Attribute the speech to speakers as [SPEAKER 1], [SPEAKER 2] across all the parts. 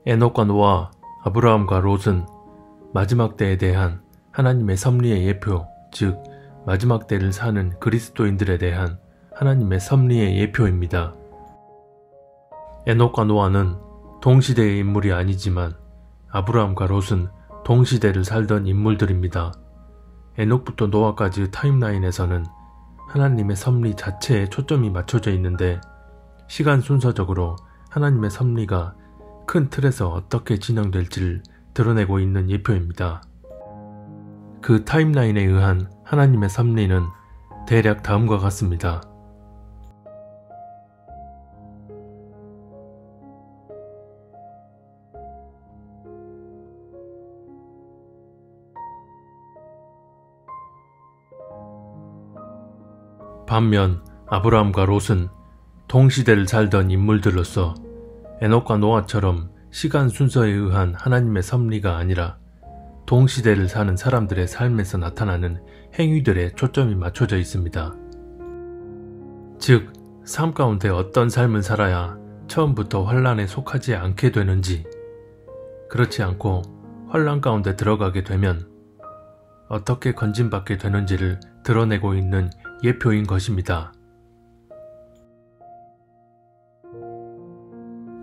[SPEAKER 1] 에녹과 노아, 아브라함과 롯은 마지막 때에 대한 하나님의 섭리의 예표, 즉 마지막 때를 사는 그리스도인들에 대한 하나님의 섭리의 예표입니다. 에녹과 노아는 동시대의 인물이 아니지만 아브라함과 롯은 동시대를 살던 인물들입니다. 에녹부터 노아까지의 타임라인에서는 하나님의 섭리 자체에 초점이 맞춰져 있는데 시간 순서적으로 하나님의 섭리가 큰 틀에서 어떻게 진행될지를 드러내고 있는 예표입니다. 그 타임라인에 의한 하나님의 섭리는 대략 다음과 같습니다. 반면 아브라함과 롯은 동시대를 살던 인물들로서 에녹과 노아처럼 시간 순서에 의한 하나님의 섭리가 아니라 동시대를 사는 사람들의 삶에서 나타나는 행위들에 초점이 맞춰져 있습니다. 즉, 삶 가운데 어떤 삶을 살아야 처음부터 환란에 속하지 않게 되는지, 그렇지 않고 환란 가운데 들어가게 되면 어떻게 건진받게 되는지를 드러내고 있는 예표인 것입니다.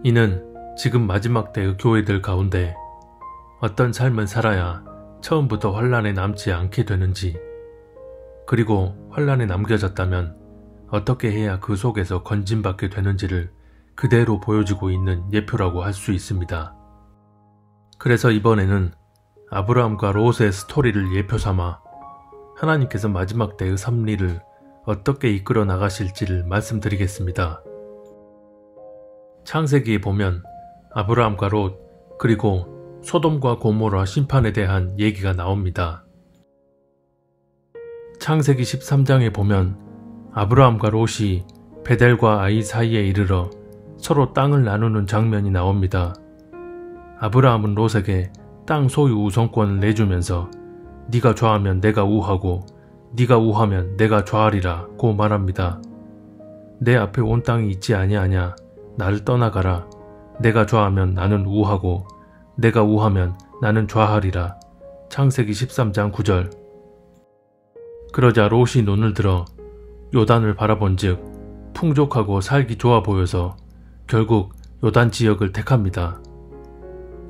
[SPEAKER 1] 이는 지금 마지막 때의 교회들 가운데 어떤 삶을 살아야 처음부터 환란에 남지 않게 되는지, 그리고 환란에 남겨졌다면 어떻게 해야 그 속에서 건진받게 되는지를 그대로 보여주고 있는 예표라고 할 수 있습니다. 그래서 이번에는 아브라함과 롯의 스토리를 예표 삼아 하나님께서 마지막 때의 섭리를 어떻게 이끌어 나가실지를 말씀드리겠습니다. 창세기에 보면 아브라함과 롯 그리고 소돔과 고모라 심판에 대한 얘기가 나옵니다. 창세기 13장에 보면 아브라함과 롯이 베델과 아이 사이에 이르러 서로 땅을 나누는 장면이 나옵니다. 아브라함은 롯에게 땅 소유 우선권을 내주면서 네가 좌하면 내가 우하고 네가 우하면 내가 좌하리라 고 말합니다. 내 앞에 온 땅이 있지 아니하냐. 나를 떠나가라. 내가 좌하면 나는 우하고 내가 우하면 나는 좌하리라. 창세기 13장 9절. 그러자 롯이 눈을 들어 요단을 바라본즉 풍족하고 살기 좋아 보여서 결국 요단 지역을 택합니다.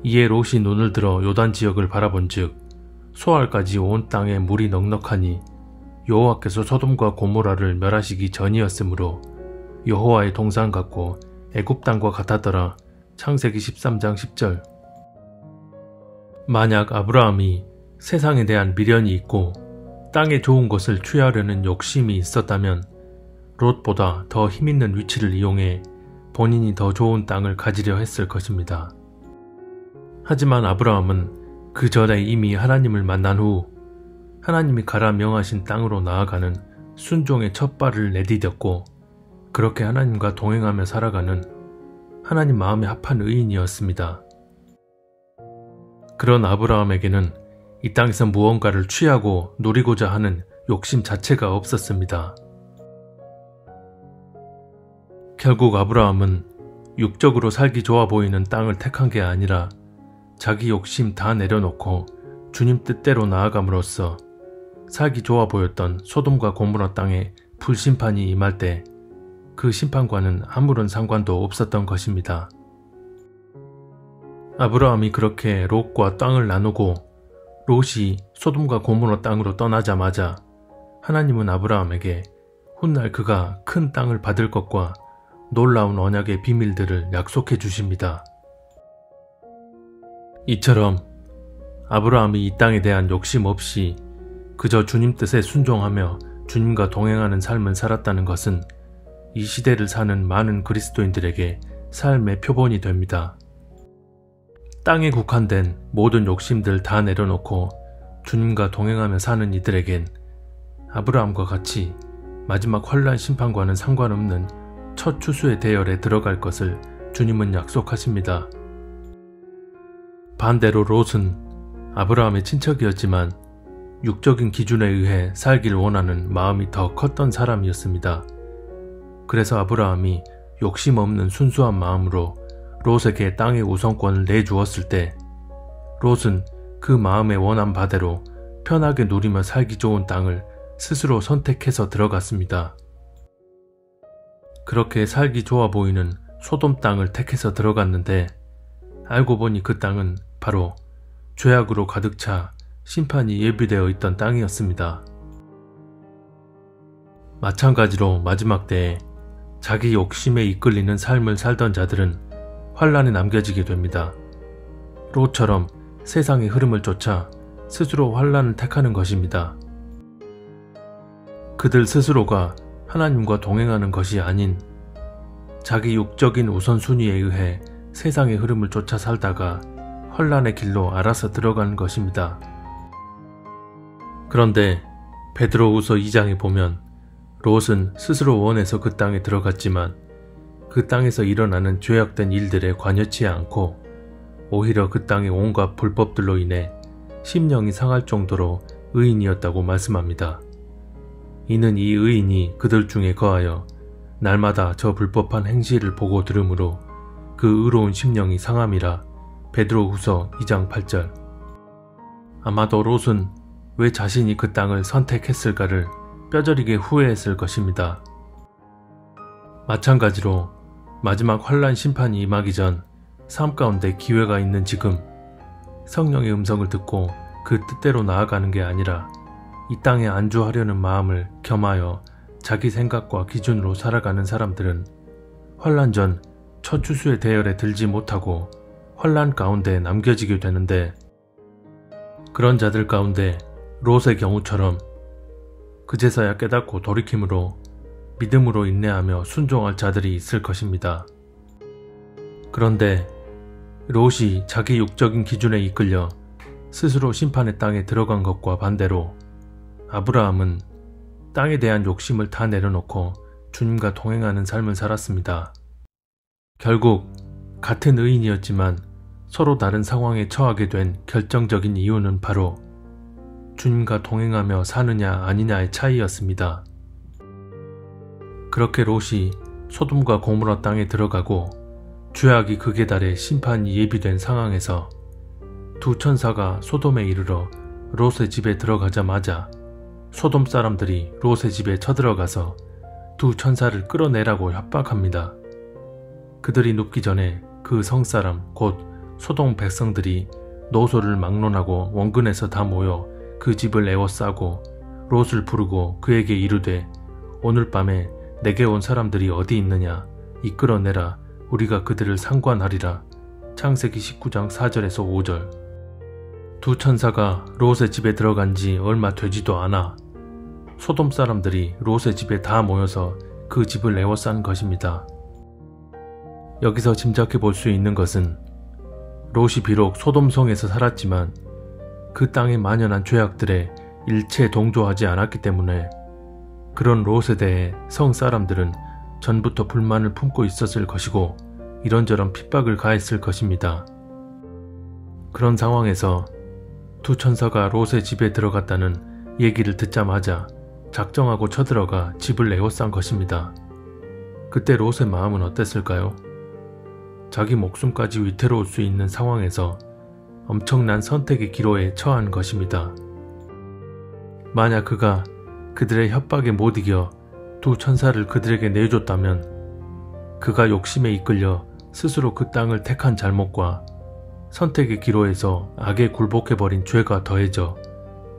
[SPEAKER 1] 이에 롯이 눈을 들어 요단 지역을 바라본즉 소알까지 온 땅에 물이 넉넉하니 여호와께서 소돔과 고모라를 멸하시기 전이었으므로 여호와의 동산 같고 애굽 땅과 같았더라. 창세기 13장 10절. 만약 아브라함이 세상에 대한 미련이 있고 땅의 좋은 것을 취하려는 욕심이 있었다면 롯보다 더 힘있는 위치를 이용해 본인이 더 좋은 땅을 가지려 했을 것입니다. 하지만 아브라함은 그 전에 이미 하나님을 만난 후 하나님이 가라 명하신 땅으로 나아가는 순종의 첫 발을 내디뎠고 그렇게 하나님과 동행하며 살아가는 하나님 마음에 합한 의인이었습니다. 그런 아브라함에게는 이 땅에서 무언가를 취하고 누리고자 하는 욕심 자체가 없었습니다. 결국 아브라함은 육적으로 살기 좋아 보이는 땅을 택한 게 아니라 자기 욕심 다 내려놓고 주님 뜻대로 나아감으로써 살기 좋아 보였던 소돔과 고모라 땅에 불심판이 임할 때 그 심판과는 아무런 상관도 없었던 것입니다. 아브라함이 그렇게 롯과 땅을 나누고 롯이 소돔과 고모라 땅으로 떠나자마자 하나님은 아브라함에게 훗날 그가 큰 땅을 받을 것과 놀라운 언약의 비밀들을 약속해 주십니다. 이처럼 아브라함이 이 땅에 대한 욕심 없이 그저 주님 뜻에 순종하며 주님과 동행하는 삶을 살았다는 것은 이 시대를 사는 많은 그리스도인들에게 삶의 표본이 됩니다. 땅에 국한된 모든 욕심들 다 내려놓고 주님과 동행하며 사는 이들에겐 아브라함과 같이 마지막 환란 심판과는 상관없는 첫 추수의 대열에 들어갈 것을 주님은 약속하십니다. 반대로 롯은 아브라함의 친척이었지만 육적인 기준에 의해 살길 원하는 마음이 더 컸던 사람이었습니다. 그래서 아브라함이 욕심 없는 순수한 마음으로 롯에게 땅의 우선권을 내주었을 때 롯은 그 마음의 원한 바대로 편하게 누리며 살기 좋은 땅을 스스로 선택해서 들어갔습니다. 그렇게 살기 좋아 보이는 소돔 땅을 택해서 들어갔는데 알고 보니 그 땅은 바로 죄악으로 가득 차 심판이 예비되어 있던 땅이었습니다. 마찬가지로 마지막 때에 자기 욕심에 이끌리는 삶을 살던 자들은 환란에 남겨지게 됩니다. 롯처럼 세상의 흐름을 쫓아 스스로 환란을 택하는 것입니다. 그들 스스로가 하나님과 동행하는 것이 아닌 자기 육적인 우선순위에 의해 세상의 흐름을 쫓아 살다가 환란의 길로 알아서 들어가는 것입니다. 그런데 베드로후서 2장에 보면 롯은 스스로 원해서 그 땅에 들어갔지만 그 땅에서 일어나는 죄악된 일들에 관여치 않고 오히려 그 땅의 온갖 불법들로 인해 심령이 상할 정도로 의인이었다고 말씀합니다. 이는 이 의인이 그들 중에 거하여 날마다 저 불법한 행실을 보고 들으므로 그 의로운 심령이 상함이라. 베드로후서 2장 8절. 아마도 롯은 왜 자신이 그 땅을 선택했을까를 뼈저리게 후회했을 것입니다. 마찬가지로 마지막 환란 심판이 임하기 전 삶 가운데 기회가 있는 지금 성령의 음성을 듣고 그 뜻대로 나아가는 게 아니라 이 땅에 안주하려는 마음을 겸하여 자기 생각과 기준으로 살아가는 사람들은 환란 전 첫 추수의 대열에 들지 못하고 환란 가운데 남겨지게 되는데, 그런 자들 가운데 롯의 경우처럼 그제서야 깨닫고 돌이킴으로 믿음으로 인내하며 순종할 자들이 있을 것입니다. 그런데 롯이 자기 육적인 기준에 이끌려 스스로 심판의 땅에 들어간 것과 반대로 아브라함은 땅에 대한 욕심을 다 내려놓고 주님과 동행하는 삶을 살았습니다. 결국 같은 의인이었지만 서로 다른 상황에 처하게 된 결정적인 이유는 바로 주님과 동행하며 사느냐 아니냐의 차이였습니다. 그렇게 롯이 소돔과 고모라 땅에 들어가고 죄악이 극에 달해 심판이 예비된 상황에서 두 천사가 소돔에 이르러 롯의 집에 들어가자마자 소돔 사람들이 롯의 집에 쳐들어가서 두 천사를 끌어내라고 협박합니다. 그들이 눕기 전에 그 성사람 곧 소돔 백성들이 노소를 막론하고 원근에서 다 모여 그 집을 에워싸고 롯을 부르고 그에게 이르되 오늘 밤에 내게 온 사람들이 어디 있느냐 이끌어내라 우리가 그들을 상관하리라. 창세기 19장 4절에서 5절. 두 천사가 롯의 집에 들어간 지 얼마 되지도 않아 소돔 사람들이 롯의 집에 다 모여서 그 집을 에워싼 것입니다. 여기서 짐작해 볼 수 있는 것은 롯이 비록 소돔성에서 살았지만 그 땅에 만연한 죄악들에 일체 동조하지 않았기 때문에 그런 롯에 대해 성 사람들은 전부터 불만을 품고 있었을 것이고 이런저런 핍박을 가했을 것입니다. 그런 상황에서 두 천사가 롯의 집에 들어갔다는 얘기를 듣자마자 작정하고 쳐들어가 집을 에워싼 것입니다. 그때 롯의 마음은 어땠을까요? 자기 목숨까지 위태로울 수 있는 상황에서 엄청난 선택의 기로에 처한 것입니다. 만약 그가 그들의 협박에 못 이겨 두 천사를 그들에게 내줬다면 그가 욕심에 이끌려 스스로 그 땅을 택한 잘못과 선택의 기로에서 악에 굴복해버린 죄가 더해져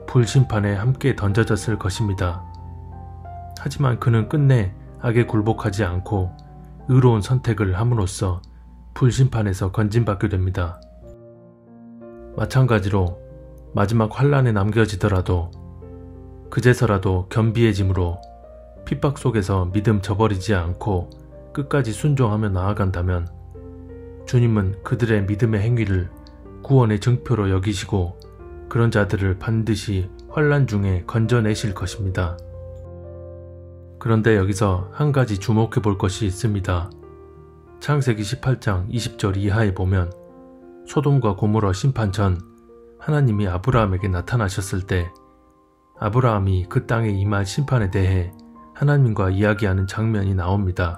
[SPEAKER 1] 불심판에 함께 던져졌을 것입니다. 하지만 그는 끝내 악에 굴복하지 않고 의로운 선택을 함으로써 불심판에서 건진받게 됩니다. 마찬가지로 마지막 환란에 남겨지더라도 그제서라도 겸비해짐으로 핍박 속에서 믿음 저버리지 않고 끝까지 순종하며 나아간다면 주님은 그들의 믿음의 행위를 구원의 증표로 여기시고 그런 자들을 반드시 환란 중에 건져내실 것입니다. 그런데 여기서 한 가지 주목해 볼 것이 있습니다. 창세기 18장 20절 이하에 보면 소돔과 고모라 심판 전 하나님이 아브라함에게 나타나셨을 때 아브라함이 그 땅에 임할 심판에 대해 하나님과 이야기하는 장면이 나옵니다.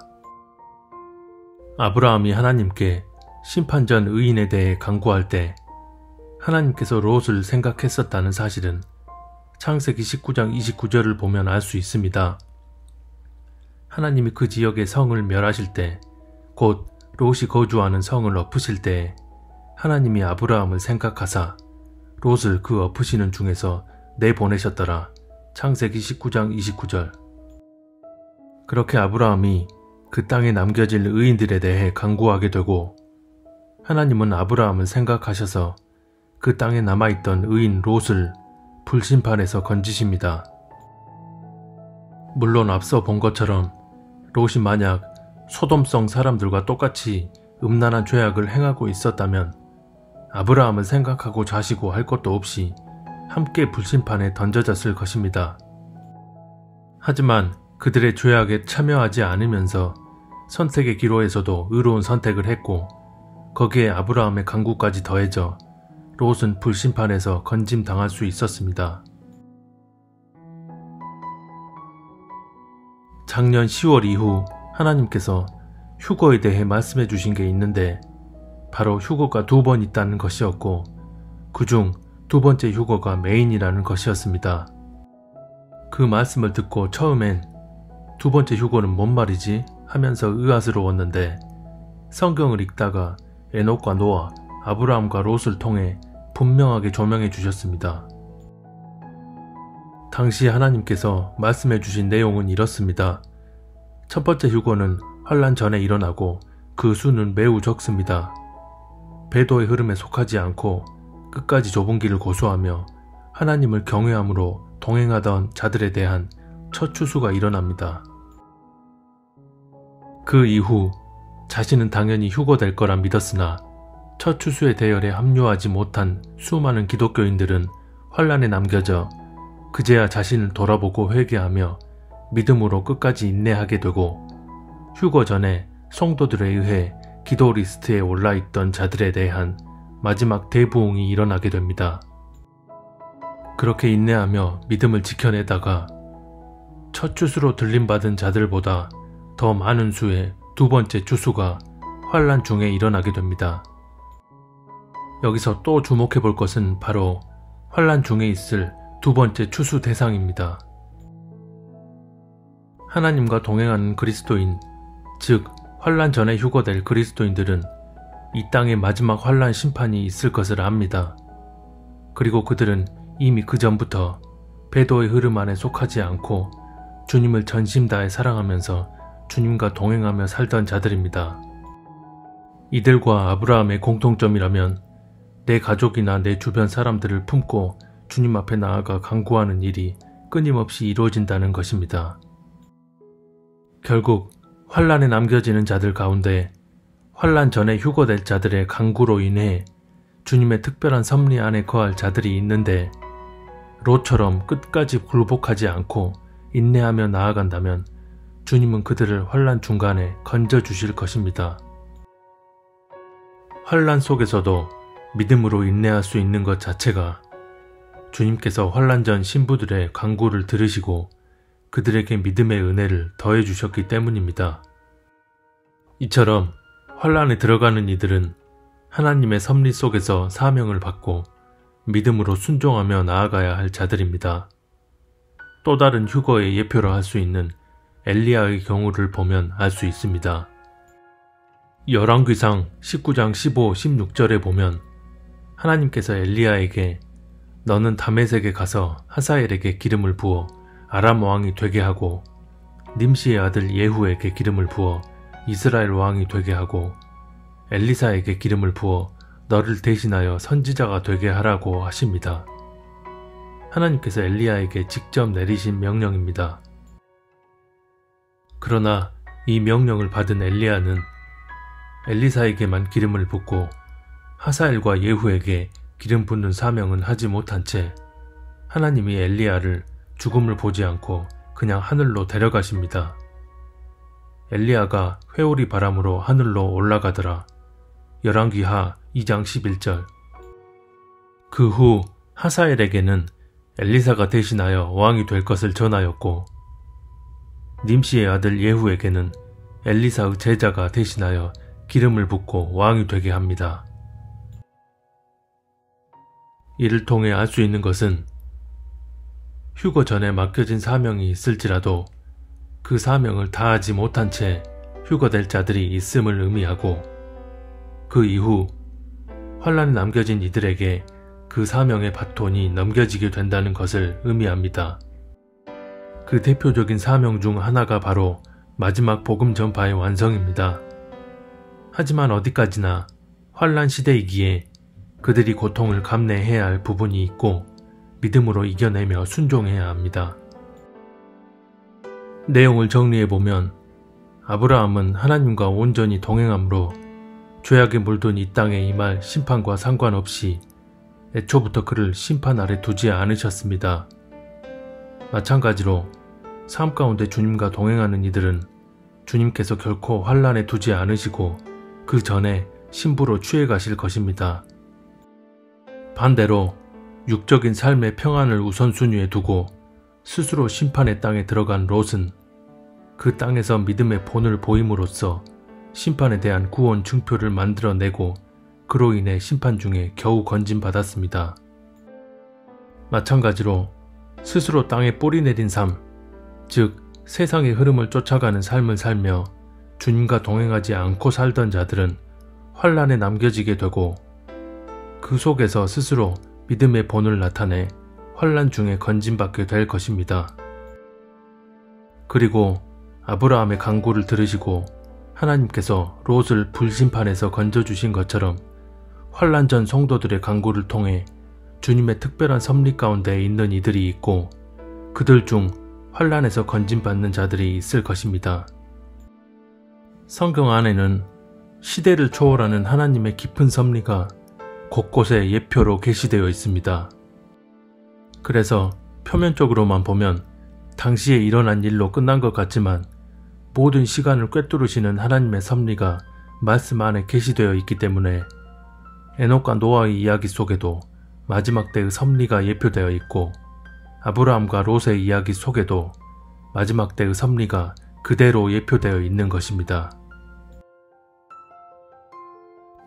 [SPEAKER 1] 아브라함이 하나님께 심판전 의인에 대해 강구할 때 하나님께서 롯을 생각했었다는 사실은 창세기 19장 29절을 보면 알 수 있습니다. 하나님이 그 지역의 성을 멸하실 때, 곧 롯이 거주하는 성을 엎으실 때 하나님이 아브라함을 생각하사 롯을 그 엎으시는 중에서 내보내셨더라. 창세기 19장 29절. 그렇게 아브라함이 그 땅에 남겨질 의인들에 대해 간구하게 되고 하나님은 아브라함을 생각하셔서 그 땅에 남아있던 의인 롯을 불심판에서 건지십니다. 물론 앞서 본 것처럼 롯이 만약 소돔성 사람들과 똑같이 음란한 죄악을 행하고 있었다면 아브라함을 생각하고 자시고 할 것도 없이 함께 불심판에 던져졌을 것입니다. 하지만 그들의 죄악에 참여하지 않으면서 선택의 기로에서도 의로운 선택을 했고 거기에 아브라함의 간구까지 더해져 롯은 불심판에서 건짐당할 수 있었습니다. 작년 10월 이후 하나님께서 휴거에 대해 말씀해 주신 게 있는데 바로 휴거가 2번 있다는 것이었고 그중 2번째 휴거가 메인이라는 것이었습니다. 그 말씀을 듣고 처음엔 2번째 휴거는 뭔 말이지? 하면서 의아스러웠는데 성경을 읽다가 에녹과 노아, 아브라함과 롯을 통해 분명하게 조명해 주셨습니다. 당시 하나님께서 말씀해 주신 내용은 이렇습니다. 첫 번째 휴거는 환란 전에 일어나고 그 수는 매우 적습니다. 배도의 흐름에 속하지 않고 끝까지 좁은 길을 고수하며 하나님을 경외함으로 동행하던 자들에 대한 첫 추수가 일어납니다. 그 이후 자신은 당연히 휴거될 거라 믿었으나 첫 추수의 대열에 합류하지 못한 수많은 기독교인들은 환란에 남겨져 그제야 자신을 돌아보고 회개하며 믿음으로 끝까지 인내하게 되고 휴거 전에 성도들에 의해 기도 리스트에 올라있던 자들에 대한 마지막 대부흥이 일어나게 됩니다. 그렇게 인내하며 믿음을 지켜내다가 첫 추수로 들림받은 자들보다 더 많은 수의 2번째 추수가 환란 중에 일어나게 됩니다. 여기서 또 주목해 볼 것은 바로 환란 중에 있을 2번째 추수 대상입니다. 하나님과 동행하는 그리스도인, 즉 환란 전에 휴거될 그리스도인들은 이 땅에 마지막 환란 심판이 있을 것을 압니다. 그리고 그들은 이미 그 전부터 배도의 흐름 안에 속하지 않고 주님을 전심 다해 사랑하면서 주님과 동행하며 살던 자들입니다. 이들과 아브라함의 공통점이라면 내 가족이나 내 주변 사람들을 품고 주님 앞에 나아가 간구하는 일이 끊임없이 이루어진다는 것입니다. 결국 환란에 남겨지는 자들 가운데 환란 전에 휴거될 자들의 간구로 인해 주님의 특별한 섭리 안에 거할 자들이 있는데 롯처럼 끝까지 굴복하지 않고 인내하며 나아간다면 주님은 그들을 환란 중간에 건져주실 것입니다. 환란 속에서도 믿음으로 인내할 수 있는 것 자체가 주님께서 환란 전 신부들의 간구를 들으시고 그들에게 믿음의 은혜를 더해 주셨기 때문입니다. 이처럼 환란에 들어가는 이들은 하나님의 섭리 속에서 사명을 받고 믿음으로 순종하며 나아가야 할 자들입니다. 또 다른 휴거의 예표로 할 수 있는 엘리야의 경우를 보면 알 수 있습니다. 열왕기상 19장 15, 16절에 보면 하나님께서 엘리야에게 너는 다메섹에 가서 하사엘에게 기름을 부어 아람 왕이 되게 하고 님시의 아들 예후에게 기름을 부어 이스라엘 왕이 되게 하고 엘리사에게 기름을 부어 너를 대신하여 선지자가 되게 하라고 하십니다. 하나님께서 엘리야에게 직접 내리신 명령입니다. 그러나 이 명령을 받은 엘리야는 엘리사에게만 기름을 붓고 하사엘과 예후에게 기름 붓는 사명은 하지 못한 채 하나님이 엘리야를 죽음을 보지 않고 그냥 하늘로 데려가십니다. 엘리야가 회오리 바람으로 하늘로 올라가더라. 열왕기하 2장 11절. 그 후 하사엘에게는 엘리사가 대신하여 왕이 될 것을 전하였고 님시의 아들 예후에게는 엘리사의 제자가 대신하여 기름을 붓고 왕이 되게 합니다. 이를 통해 알 수 있는 것은 휴거 전에 맡겨진 사명이 있을지라도 그 사명을 다하지 못한 채 휴거될 자들이 있음을 의미하고, 그 이후 환란에 남겨진 이들에게 그 사명의 바톤이 넘겨지게 된다는 것을 의미합니다. 그 대표적인 사명 중 하나가 바로 마지막 복음 전파의 완성입니다. 하지만 어디까지나 환란 시대이기에 그들이 고통을 감내해야 할 부분이 있고 믿음으로 이겨내며 순종해야 합니다. 내용을 정리해보면 아브라함은 하나님과 온전히 동행함으로 죄악에 물든 이 땅에 임할 심판과 상관없이 애초부터 그를 심판 아래 두지 않으셨습니다. 마찬가지로 삶 가운데 주님과 동행하는 이들은 주님께서 결코 환란에 두지 않으시고 그 전에 신부로 취해 가실 것입니다. 반대로 육적인 삶의 평안을 우선순위에 두고 스스로 심판의 땅에 들어간 롯은 그 땅에서 믿음의 본을 보임으로써 심판에 대한 구원 증표를 만들어내고 그로 인해 심판 중에 겨우 건진받았습니다. 마찬가지로 스스로 땅에 뿌리 내린 삶, 즉 세상의 흐름을 쫓아가는 삶을 살며 주님과 동행하지 않고 살던 자들은 환란에 남겨지게 되고 그 속에서 스스로 믿음의 본을 나타내 환란 중에 건진받게 될 것입니다. 그리고 아브라함의 간구를 들으시고 하나님께서 롯을 불심판에서 건져주신 것처럼 환란 전 성도들의 간구를 통해 주님의 특별한 섭리 가운데 있는 이들이 있고 그들 중 환란에서 건진받는 자들이 있을 것입니다. 성경 안에는 시대를 초월하는 하나님의 깊은 섭리가 곳곳에 예표로 게시되어 있습니다. 그래서 표면적으로만 보면 당시에 일어난 일로 끝난 것 같지만 모든 시간을 꿰뚫으시는 하나님의 섭리가 말씀 안에 게시되어 있기 때문에 에녹과 노아의 이야기 속에도 마지막 때의 섭리가 예표되어 있고 아브라함과 롯의 이야기 속에도 마지막 때의 섭리가 그대로 예표되어 있는 것입니다.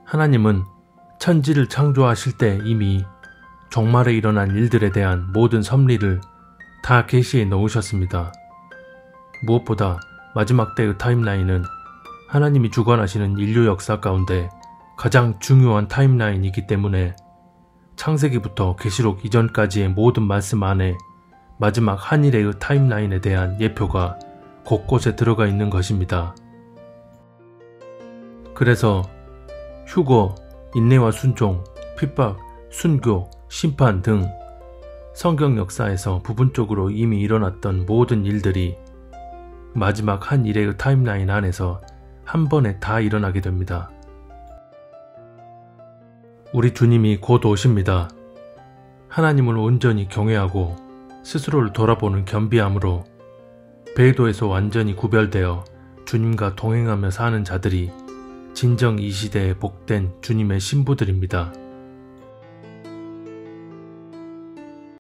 [SPEAKER 1] 하나님은 천지를 창조하실 때 이미 종말에 일어난 일들에 대한 모든 섭리를 다 계시해 놓으셨습니다. 무엇보다 마지막 때의 타임라인은 하나님이 주관하시는 인류 역사 가운데 가장 중요한 타임라인이기 때문에 창세기부터 계시록 이전까지의 모든 말씀 안에 마지막 한 일의 타임라인에 대한 예표가 곳곳에 들어가 있는 것입니다. 그래서 휴거, 인내와 순종, 핍박, 순교, 심판 등 성경 역사에서 부분적으로 이미 일어났던 모든 일들이 마지막 한 일의 타임라인 안에서 한 번에 다 일어나게 됩니다. 우리 주님이 곧 오십니다. 하나님을 온전히 경외하고 스스로를 돌아보는 겸비함으로 배도에서 완전히 구별되어 주님과 동행하며 사는 자들이 진정 이 시대에 복된 주님의 신부들입니다.